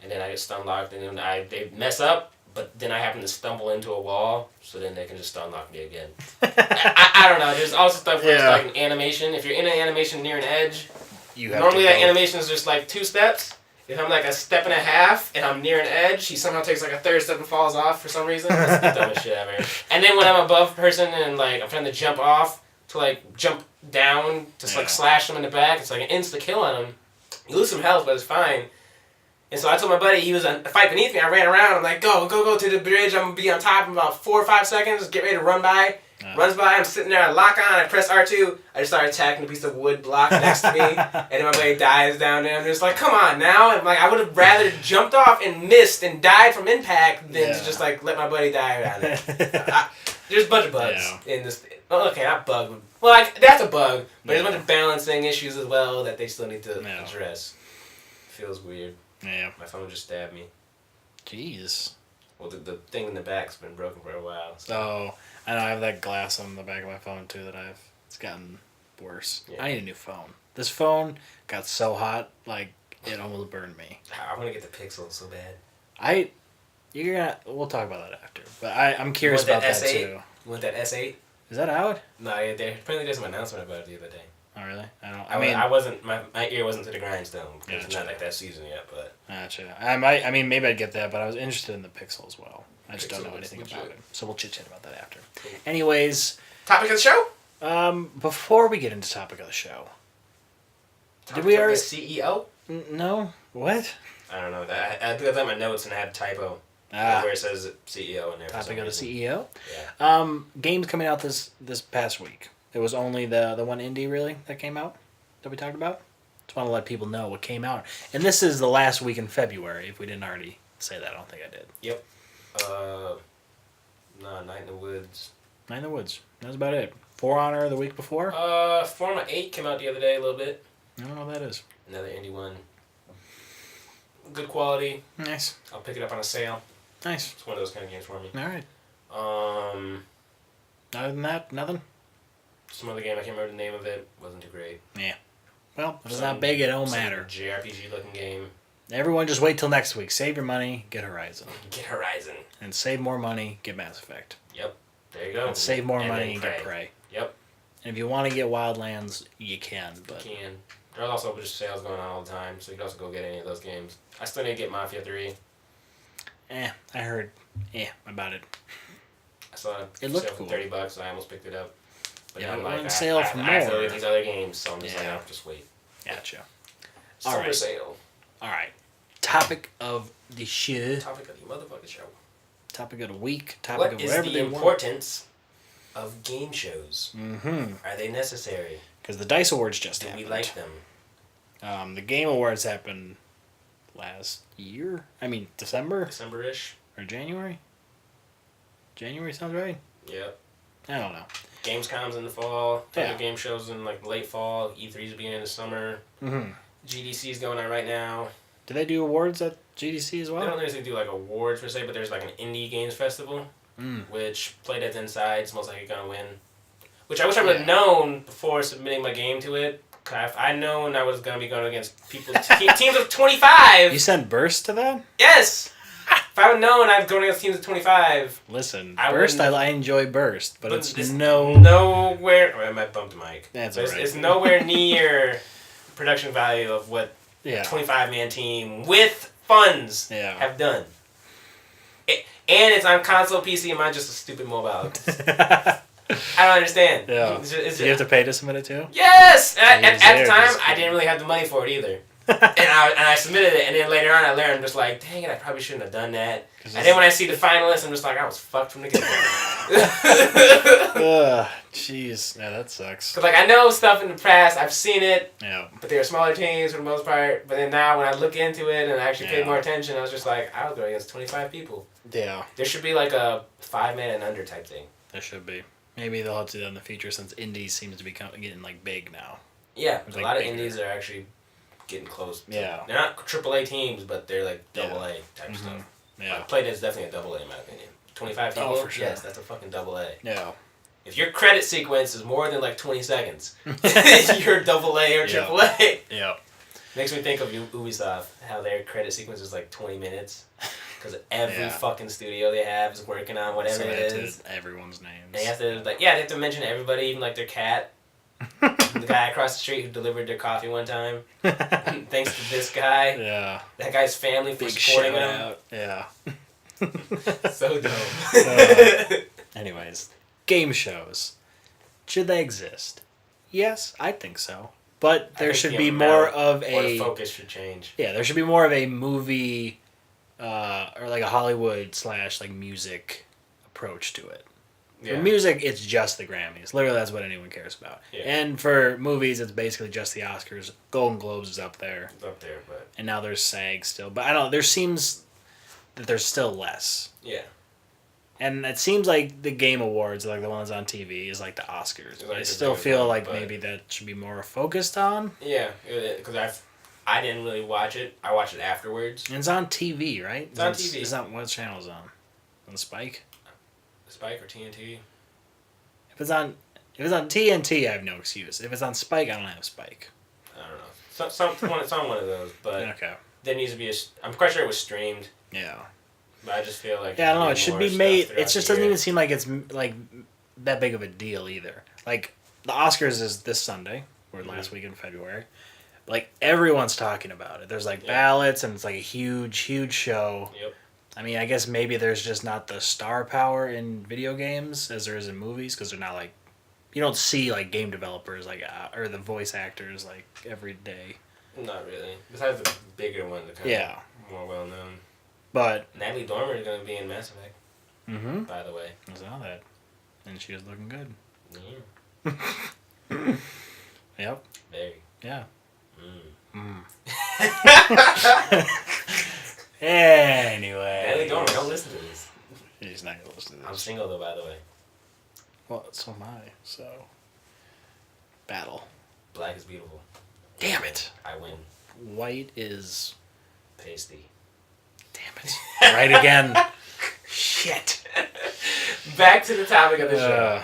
And then I get stun locked, and then they mess up, but then I happen to stumble into a wall, so then they can just stun lock me again. I don't know. There's also stuff where it's like an animation. If you're in an animation near an edge, normally that animation is just like 2 steps. If I'm like a step and a half and I'm near an edge, he somehow takes like a 3rd step and falls off for some reason. That's the dumbest shit ever. And then when I'm above a person and like I'm trying to jump off to like jump down to like slash them in the back, it's like an insta kill on him. You lose some health, but it's fine. And so I told my buddy, he was a fight beneath me. I ran around. I'm like, go to the bridge. I'm going to be on top in about 4 or 5 seconds. Get ready to run by. Runs by. I'm sitting there. I lock on. I press R2. I just start attacking a piece of wood block next to me. And then my buddy dies down there. I'm just like, come on now. And like, I would have rather jumped off and missed and died from impact than to just like let my buddy die around it. There's a bunch of bugs in this. Oh, okay, not bug. Well, like, that's a bug, but there's a bunch of balancing issues as well that they still need to address. Feels weird. Yeah. My phone just stabbed me. Jeez. Well, the thing in the back's been broken for a while. So. Oh, I know. I have that glass on the back of my phone too it's gotten worse. Yeah. I need a new phone. This phone got so hot, like it almost burned me. I want to get the Pixel so bad. We'll talk about that after. But I'm curious about that too. You want that S8? Is that out? No, apparently there's some announcement about it the other day. Oh really? I wasn't. My ear wasn't to the grindstone because it's not like that season yet. But gotcha. I mean, maybe I'd get that, but I was interested in the Pixel as well. I just don't know anything about it, so we'll chit chat about that after. Cool. Anyways, topic of the show. Before we get into topic of the show, did we already CEO? No. What? I don't know. I think I got my notes and I had a typo. Where it says CEO in there. Topic of the CEO. Yeah. Games coming out this past week. It was only the one indie, really, that came out, that we talked about. Just want to let people know what came out. And this is the last week in February, if we didn't already say that. I don't think I did. Yep. Night in the Woods. Night in the Woods. That was about it. For Honor the week before? Forma 8 came out the other day a little bit. I don't know what that is. Another indie one. Good quality. Nice. I'll pick it up on a sale. Nice. It's one of those kind of games for me. All right. Other than that, nothing? Some other game, I can't remember the name of it. Wasn't too great. Yeah. Well, if it's not big, it don't matter. JRPG looking game. Everyone just wait till next week. Save your money, get Horizon. Get Horizon. And save more money, get Mass Effect. Yep. There you go. And save more money and get Prey. Yep. And if you want to get Wildlands, you can. But you can. There's also just sales going on all the time, so you can also go get any of those games. I still need to get Mafia 3. I heard about it. I saw it looked for cool. $30, so I almost picked it up. But yeah, I'm it like, on sale for more. I have to look at these other games, so I'm just like, I'll just wait. Gotcha. Summer sale. All right. Topic of the show. Topic of the motherfucking show. Topic of the week. Topic of whatever they want. What is the importance of game shows? Mm-hmm. Are they necessary? Because the DICE Awards just happened. Do we like them? The Game Awards happened last year. I mean, December? December-ish. Or January? January sounds right? Yep. I don't know. Gamescom's in the fall. Other game shows in like late fall. E3's beginning of the summer. Mm-hmm. GDC's going on right now. Do they do awards at GDC as well? They don't necessarily do like awards per se, but there's like an indie games festival, which Playdead's Inside is most likely gonna win. Which I wish I would have known before submitting my game to it. If I'd known I was gonna be going against teams of 25. You sent Burst to that? Yes. If I would known I was going against teams of 25. Listen, Burst, I enjoy Burst, but it's nowhere. Oh, I might bump the mic. That's all right. It's nowhere near production value of what a 25-man team with funds have done. And it's on console, PC, and mine's just a stupid mobile. I don't understand. Yeah. Do you have to pay to submit it too? Yes! At the time, I didn't really have the money for it either. and I submitted it, and then later on I learned, I'm just like, dang it, I probably shouldn't have done that. And then when I see the finalists, I'm just like, I was fucked from the get-go. Jeez. Yeah, that sucks. Because, like, I know stuff in the past, I've seen it, yeah. But they were smaller teams for the most part. But then now when I look into it and I actually pay more attention, I was just like, I was going against 25 people. Yeah. There should be, like, a 5-man and under type thing. There should be. Maybe they'll have to do that in the future since indies seems to be getting, like, big now. Yeah, a lot of indies are actually getting close. They're not AAA teams, but they're like AA type stuff. Yeah. Playdead's definitely a AA in my opinion. 25 people? Oh, for sure. Yes, that's a fucking AA. Yeah. If your credit sequence is more than like 20 seconds, you're AA or AAA. Yeah. Makes me think of Ubisoft, how their credit sequence is like 20 minutes. Because every fucking studio they have is working on whatever it is. Everyone's names. And you have to, like, they have to mention everybody, even like their cat. The guy across the street who delivered their coffee one time. Thanks to this guy. Yeah. That guy's family for supporting him. Out. Yeah. So dumb. Anyways, game shows. Should they exist? Yes, I think so. But there should be more of a... Or the focus should change. Yeah, there should be more of a movie or like a Hollywood / like music approach to it. For music, it's just the Grammys. Literally, that's what anyone cares about. Yeah. And for movies, it's basically just the Oscars. Golden Globes is up there. It's up there, but... And now there's SAG still. But I don't know, there seems that there's still less. Yeah. And it seems like the Game Awards, like the ones on TV, is like the Oscars. Like I still feel like maybe that should be more focused on. Yeah, because I didn't really watch it. I watched it afterwards. And it's on TV, right? It's on TV. It's not what channel is on? On Spike? Spike or TNT? If it's on TNT, I have no excuse. If it's on Spike, I don't have Spike. I don't know. It's on one of those, but okay. There needs to be I'm quite sure it was streamed. Yeah. But I just feel like... Yeah, I don't know. It should be made... It just doesn't even seem like it's like that big of a deal either. Like, the Oscars is this Sunday, or last week in February. Like, everyone's talking about it. There's like ballots, and it's like a huge, huge show. Yep. I mean, I guess maybe there's just not the star power in video games as there is in movies, because they're not like... You don't see, like, game developers, like, or the voice actors, like, every day. Not really. Besides the bigger ones, that kind of more well-known. But... Natalie Dormer is going to be in Mass Effect. Mm-hmm. By the way. I saw that. And she was looking good. Yeah. Yep. Very. Yeah. Mm. Anyway. Natalie Dormer, don't listen to this. He's not going to listen to this. I'm single, though, by the way. Well, so am I, so... Battle. Black is beautiful. Damn it. I win. White is... Pasty. Damn it. Right again. Shit. Back to the topic of the show.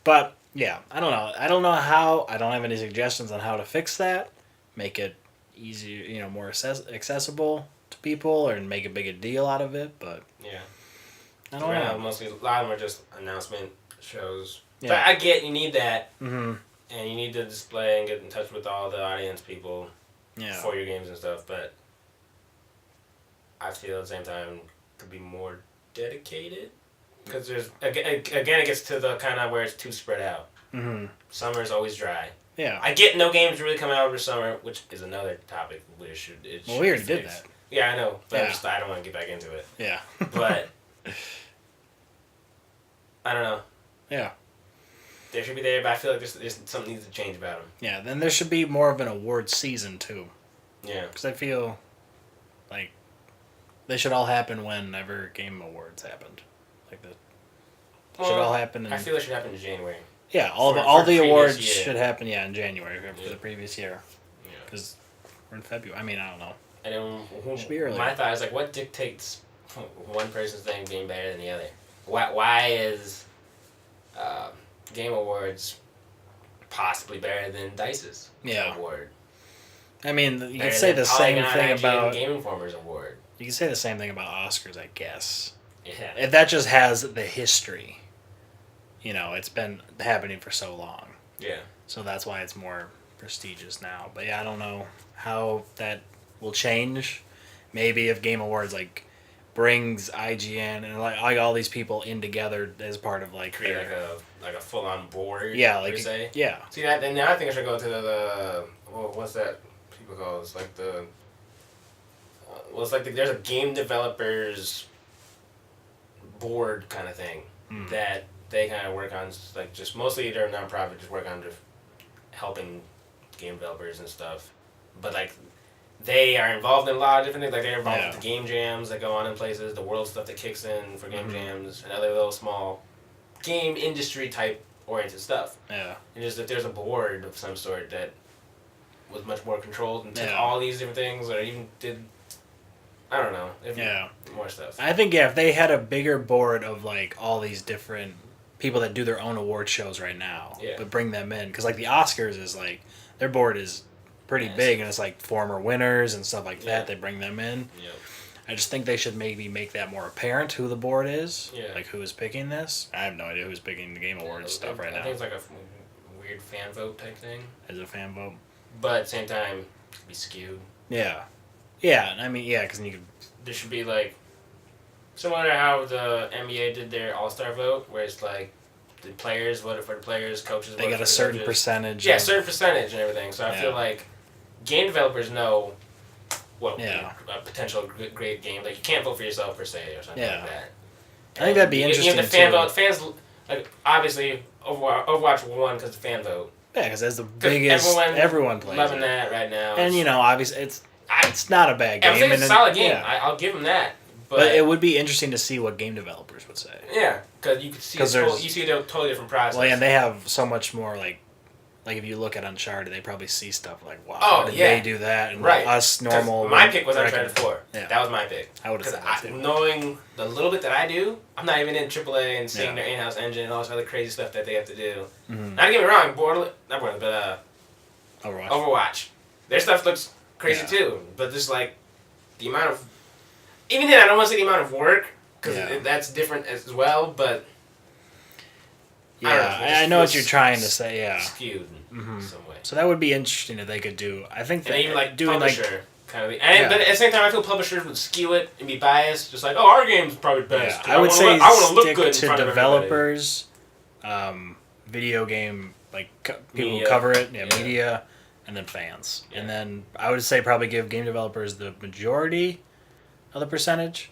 But, yeah, I don't know. I don't know how... I don't have any suggestions on how to fix that. Make it easier, more accessible to people, or make a bigger deal out of it, but... Yeah. I don't know. Mostly, a lot of them are just announcement shows. Yeah. But I get you need that. Mm-hmm. And you need to display and get in touch with all the audience people for your games and stuff, but I feel at the same time could be more dedicated. Because there's, again, it gets to the kind of where it's too spread out. Mm-hmm. Summer is always dry. Yeah. I get no games really come out over summer, which is another topic we should we already did that. Yeah, I know, but I don't want to get back into it. Yeah. But I don't know. Yeah. They should be there, but I feel like there's something needs to change about them. Yeah, then there should be more of an award season, too. Yeah. Because I feel like they should all happen whenever Game Awards happened. Like, should all happen in... I feel it should happen in January. Yeah, all the awards should happen, in January for the previous year. Because we're in February. I mean, I don't know. And then my thought is like, what dictates one person's thing being better than the other? Why is Game Awards possibly better than DICE's award? I mean, you can say the same thing about Game Informer's award. You can say the same thing about Oscars, I guess. Yeah. If that just has the history, it's been happening for so long. Yeah. So that's why it's more prestigious now. But yeah, I don't know how that will change. Maybe if Game Awards brings IGN and all these people in together as part of create like a full on board. Yeah, per se. Yeah. See that? Then I think I should go to the what's that people call it? It's like the there's a game developers board kind of thing that they kind of work on, just mostly they're a nonprofit, just work on just helping game developers and stuff. But they are involved in a lot of different things. They're involved with the game jams that go on in places, the world stuff that kicks in for game jams, and other little small game industry type oriented stuff. Yeah. And just that there's a board of some sort that was much more controlled and took all these different things, or even did, I don't know, more stuff. I think if they had a bigger board of all these different people that do their own award shows right now, but bring them in, because the Oscars is their board is pretty big, and it's former winners and stuff like that. They bring them in. Yep. I just think they should maybe make that more apparent who the board is. Yeah. Who is picking this. I have no idea who's picking the Game Awards stuff right now. I think it's a weird fan vote type thing. Is it a fan vote? But at the same time, it could be skewed. Yeah. Yeah, I mean, because there should be similar to how the NBA did their All-Star vote, where it's the players voted for the players, coaches voted for the coaches. They got a certain percentage. Yeah, certain percentage and everything. So I feel game developers know what a potential great game. You can't vote for yourself per se or something like that. I think that'd be interesting. Even the fan vote, fans obviously Overwatch won because the fan vote. Yeah, because that's the biggest. Everyone plays loving that right now. And obviously it's not a bad game. I think it's a solid game. Yeah. I'll give them that. But it would be interesting to see what game developers would say. Yeah, because you could see you see a totally different process. Well, and they have so much more if you look at Uncharted, they probably see stuff wow, how did they do that? And us normal. My pick was Uncharted 4. Yeah. That was my pick. I would have said that too. Knowing the little bit that I do, I'm not even in AAA and seeing their in-house engine and all this other crazy stuff that they have to do. Mm-hmm. Not to get me wrong, Overwatch. Their stuff looks crazy too, but just the amount of. Even then, I don't want to say the amount of work, because that's different as well, but... I know what you're trying to say, skewed in some way. So that would be interesting if they could do... I think that... And even doing publisher kind of thing. But at the same time, I feel publishers would skew it and be biased, just our game's probably best. I would say I want to look good to developers, video game, people who cover it, media, and then fans. Yeah. And then I would say probably give game developers the majority of the percentage.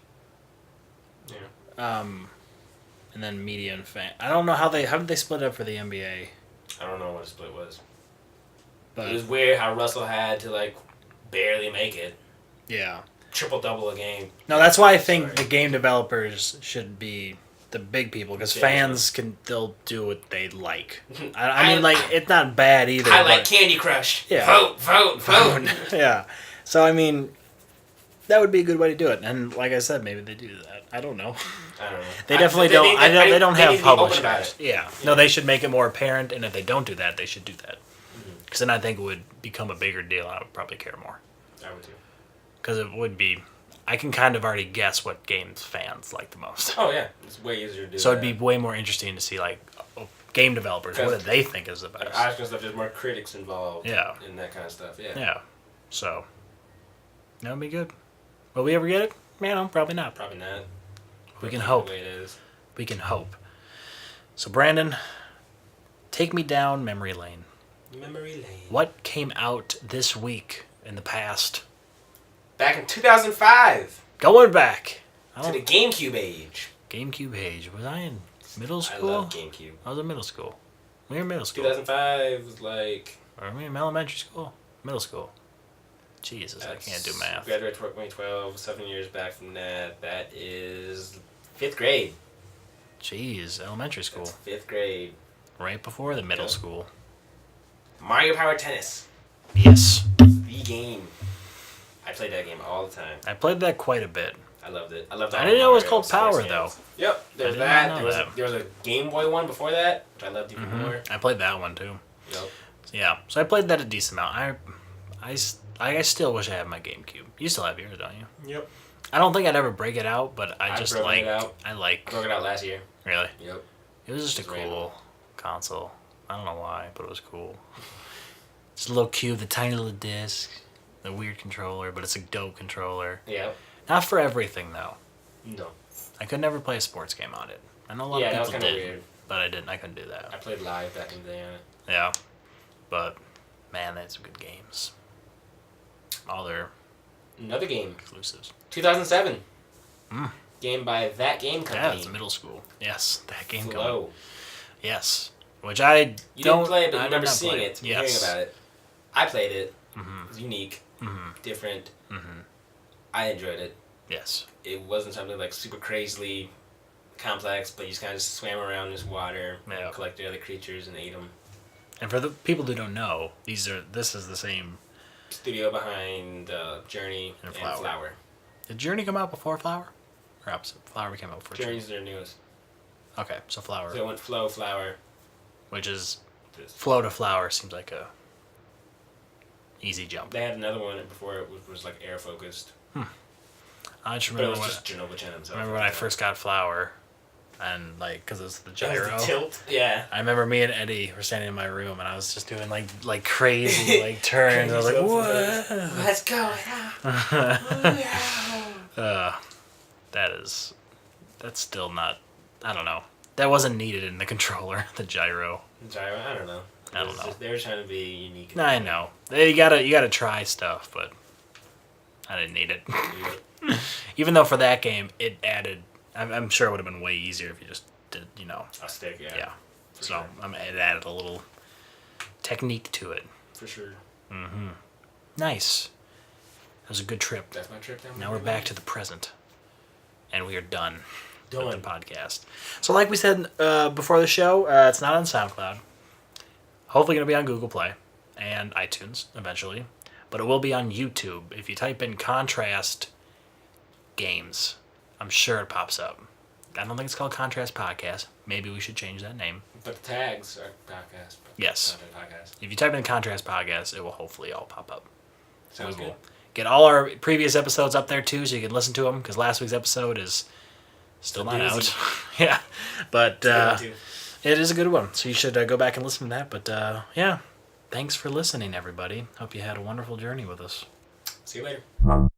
Yeah. And then media and fan. I don't know how did they split up for the NBA. I don't know what the split was. But it was weird how Russell had to barely make it. Yeah. Triple-double a game. No, that's why I think the game developers should be the big people, because fans they'll do what they like. I mean, it's not bad either. I like Candy Crush. Yeah. Vote. Yeah. So I mean, that would be a good way to do it. And like I said, maybe they do that. I don't know. They definitely don't. They don't have publishers. Yeah. No, they should make it more apparent. And if they don't do that, they should do that. Because then I think it would become a bigger deal. I would probably care more. I would too. Because it would be. I can kind of already guess what games fans like the most. Oh yeah, it's way easier to do. So it'd be way more interesting to see game developers. What do they think is the best? I was gonna say there's more critics involved. Yeah. In that kind of stuff. Yeah. Yeah. So that would be good. Will we ever get it? Man, probably not. Probably not. We can hope. The way it is. We can hope. So Brandon, take me down memory lane. Memory lane. What came out this week in the past? Back in 2005. Going back. To the GameCube age. GameCube age. Was I in middle school? I love GameCube. I was in middle school. We were in middle school. 2005 was Are we in elementary school? Middle school. Jesus, I can't do math. Graduated 2012, 7 years back from that. That is 5th grade. Jeez, elementary school. That's 5th grade. Right before the middle school. Mario Power Tennis. Yes. The game. I played that game all the time. I played that quite a bit. I loved it. I loved it. I didn't know it was called Power, though. Yep, there's that. There was a Game Boy one before that, which I loved even more. I played that one, too. Yep. Yeah, so I played that a decent amount. I still wish I had my GameCube. You still have yours, don't you? Yep. I don't think I'd ever break it out, but I just like... I broke it out last year. Really? Yep. It was just a cool console. I don't know why, but it was cool. It's a little cube, the tiny little disc, the weird controller, but it's a dope controller. Yep. Not for everything, though. No. I could never play a sports game on it. I know a lot of people did, weird. But I didn't. I couldn't do that. I played live back in the day on it. Yeah. But, man, they had some good games. All their... Another game. Exclusives. 2007. Game by That Game Company. Yeah, it's middle school. Yes, That Game Flow. Company. Yes. Which I You don't... didn't play it, but you I remember seeing it. Hearing about it. I played it. It was unique. Different. I enjoyed it. Yes. It wasn't something like super crazily complex, but you just kind of swam around in this water, collected other creatures, and ate them. And for the people who don't know, this is the same studio behind Journey and Flower. Did Journey come out before Flower? Or opposite? Flower came out before Journey. Journey's their newest. Okay, so Flower. So it went Flow, Flower. Which is... Flow to Flower seems like a easy jump. They had another one before it was like air focused. I just remember but it was just Genova-chan himself. I remember when I first got Flower, and like, because it was the gyro. The tilt, yeah. I remember me and Eddie were standing in my room, and I was just doing like crazy like turns. I was like, "What? Let's go!" That's still not. I don't know. That wasn't needed in the controller, the gyro. Gyro, I don't know. I don't know. They were trying to be unique. I know. You gotta try stuff, but I didn't need it. Even though for that game it added, I'm sure it would have been way easier if you just did, a stick, yeah. Yeah. So it added a little technique to it. For sure. Nice. That was a good trip. That's my trip down. Now we're back to the present, and we are done with the podcast. So, like we said before the show, it's not on SoundCloud. Hopefully, going to be on Google Play and iTunes eventually, but it will be on YouTube. If you type in Contrast Games, I'm sure it pops up. I don't think it's called Contrast Podcast. Maybe we should change that name. But the tags are podcast. Yes. Podcast. If you type in Contrast Podcast, it will hopefully all pop up. Sounds good. Get all our previous episodes up there too, so you can listen to them, because last week's episode is still not out. Yeah, but it is a good one, so you should go back and listen to that. But yeah, thanks for listening, everybody. Hope you had a wonderful journey with us. See you later.